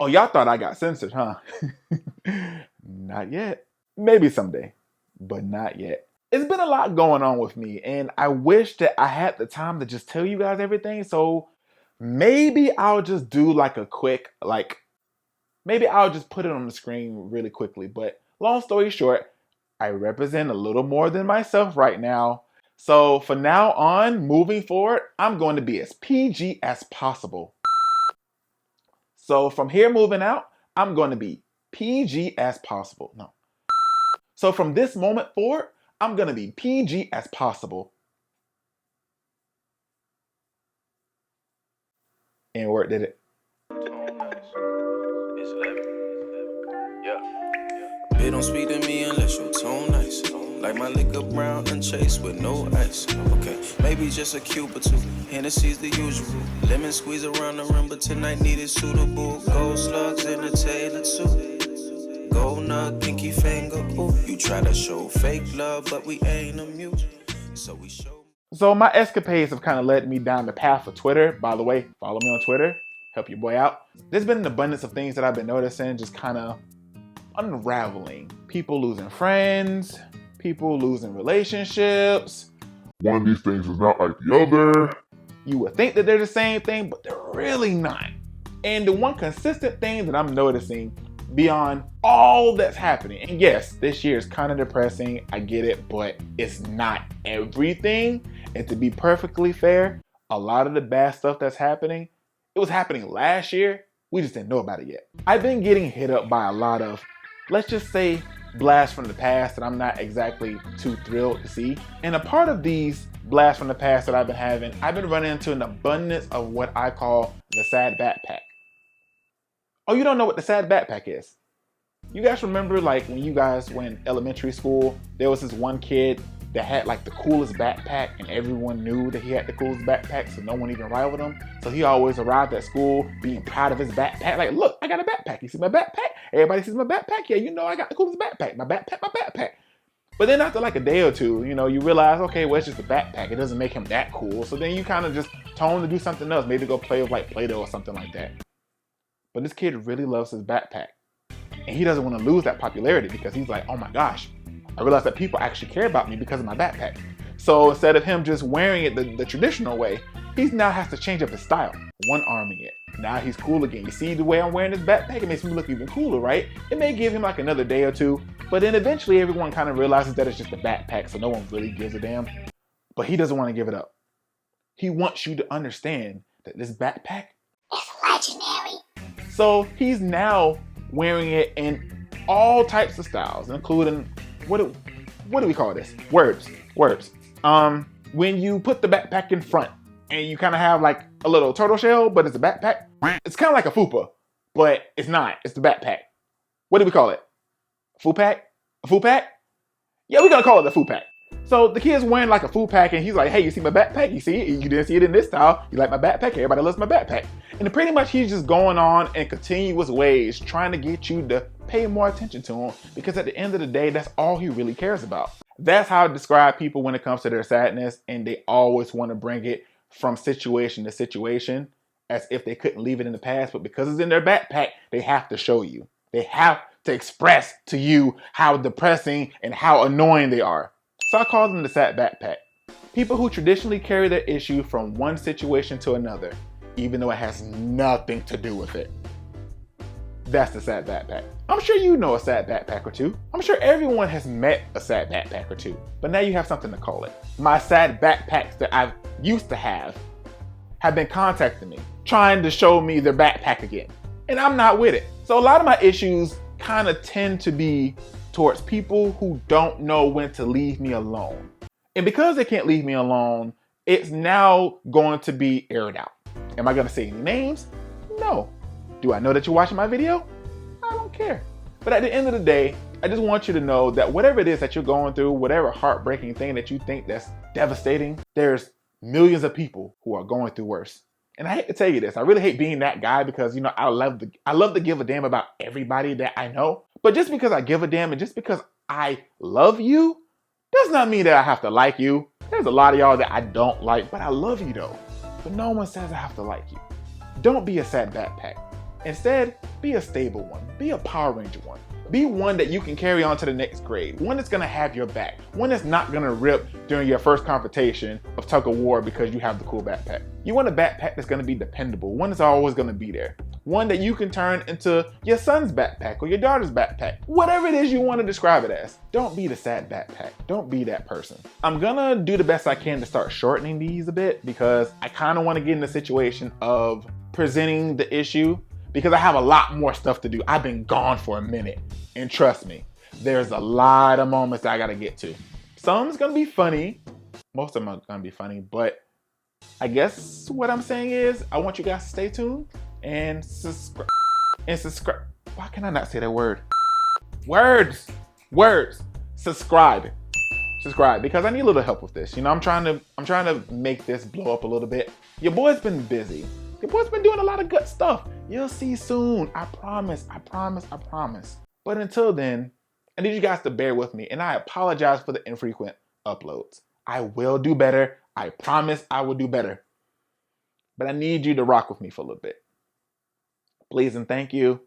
Oh, y'all thought I got censored, huh? Not yet. Maybe someday, but not yet. It's been a lot going on with me, and I wish that I had the time to just tell you guys everything. So maybe I'll just do like a quick, maybe I'll just put it on the screen really quickly. But long story short, I represent a little more than myself right now. So for now on, moving forward, I'm going to be as PG as possible. So from here moving out, I'm going to be PG as possible. No. So from this moment forward, I'm going to be PG as possible. And word did it. It's Levin. Yeah. They don't speak to me unless your tone nice. Like my liquor brown and chased with no ice. Okay, maybe just a cube or two. Hennessy's the usual. Lemon squeeze around the rim, but tonight needed suitable. Gold slugs in a tailored suit. Gold nut, pinky finger. Ooh, you try to show fake love, but we ain't amused. So we show. So my escapades have kind of led me down the path of Twitter. By the way, follow me on Twitter. Help your boy out. There's been an abundance of things that I've been noticing, just kind of unraveling. People losing friends. People losing relationships. One of these things is not like the other. You would think that they're the same thing, but they're really not. And the one consistent thing that I'm noticing beyond all that's happening, and yes, this year is kind of depressing, I get it, but it's not everything. And to be perfectly fair, a lot of the bad stuff that's happening, it was happening last year. We just didn't know about it yet. I've been getting hit up by a lot of, let's just say, blasts from the past that I'm not exactly too thrilled to see. And a part of these blasts from the past that I've been having, I've been running into an abundance of what I call the sad backpack. Oh, you don't know what the sad backpack is? You guys remember like when you guys were in elementary school, there was this one kid that had like the coolest backpack and everyone knew that he had the coolest backpack, so no one even rivaled him. So he always arrived at school being proud of his backpack. Like, look, I got a backpack. You see my backpack? Everybody sees my backpack. Yeah, you know I got the coolest backpack. My backpack, my backpack. But then after like a day or two, you know, you realize, okay, well, it's just a backpack. It doesn't make him that cool. So then you kind of just tone to do something else. Maybe go play with like Play-Doh or something like that. But this kid really loves his backpack. And he doesn't want to lose that popularity because he's like, oh my gosh, I realized that people actually care about me because of my backpack. So instead of him just wearing it the traditional way, he now has to change up his style, one-arming it. Now he's cool again. You see the way I'm wearing this backpack? It makes me look even cooler, right? It may give him like another day or two, but then eventually everyone kind of realizes that it's just a backpack, so no one really gives a damn. But he doesn't want to give it up. He wants you to understand that this backpack is legendary. So he's now wearing it in all types of styles, including, what do we call this? Words. When you put the backpack in front and you kind of have like a little turtle shell, but it's a backpack. It's kind of like a fupa, but it's not. It's the backpack. What do we call it? A fupack? A fupack? Yeah, we're gonna call it a fupack. So the kid's wearing like a fupack and he's like, hey, you see my backpack? You see it? You didn't see it in this style. You like my backpack? Everybody loves my backpack. And pretty much he's just going on in continuous ways trying to get you to pay more attention to him, because at the end of the day, that's all he really cares about. That's how I describe people when it comes to their sadness, and they always want to bring it from situation to situation as if they couldn't leave it in the past, but because it's in their backpack, they have to show you. They have to express to you how depressing and how annoying they are. So I call them the sad backpack. People who traditionally carry their issue from one situation to another, even though it has nothing to do with it. That's the sad backpack. I'm sure you know a sad backpack or two. I'm sure everyone has met a sad backpack or two, but now you have something to call it. My sad backpacks that I used to have been contacting me, trying to show me their backpack again, and I'm not with it. So a lot of my issues kind of tend to be towards people who don't know when to leave me alone. And because they can't leave me alone, it's now going to be aired out. Am I going to say any names? No. Do I know that you're watching my video? I don't care. But at the end of the day, I just want you to know that whatever it is that you're going through, whatever heartbreaking thing that you think that's devastating, there's millions of people who are going through worse. And I hate to tell you this, I really hate being that guy because, you know, I love to give a damn about everybody that I know. But just because I give a damn and just because I love you, does not mean that I have to like you. There's a lot of y'all that I don't like, but I love you though. But no one says I have to like you. Don't be a sad backpack. Instead, be a stable one. Be a Power Ranger one. Be one that you can carry on to the next grade. One that's gonna have your back. One that's not gonna rip during your first confrontation of tug of war because you have the cool backpack. You want a backpack that's gonna be dependable. One that's always gonna be there. One that you can turn into your son's backpack or your daughter's backpack. Whatever it is you want to describe it as. Don't be the sad backpack. Don't be that person. I'm gonna do the best I can to start shortening these a bit because I kind of want to get in the situation of presenting the issue because I have a lot more stuff to do. I've been gone for a minute. And trust me, there's a lot of moments that I gotta get to. Some's gonna be funny. Most of them are gonna be funny, but I guess what I'm saying is I want you guys to stay tuned and subscribe. Why can I not say that word? Words. Subscribe, because I need a little help with this. You know, I'm trying to make this blow up a little bit. Your boy's been busy. Your boy's been doing a lot of good stuff. You'll see soon. I promise. But until then, I need you guys to bear with me, and I apologize for the infrequent uploads. I will do better. I promise I will do better. But I need you to rock with me for a little bit. Please and thank you.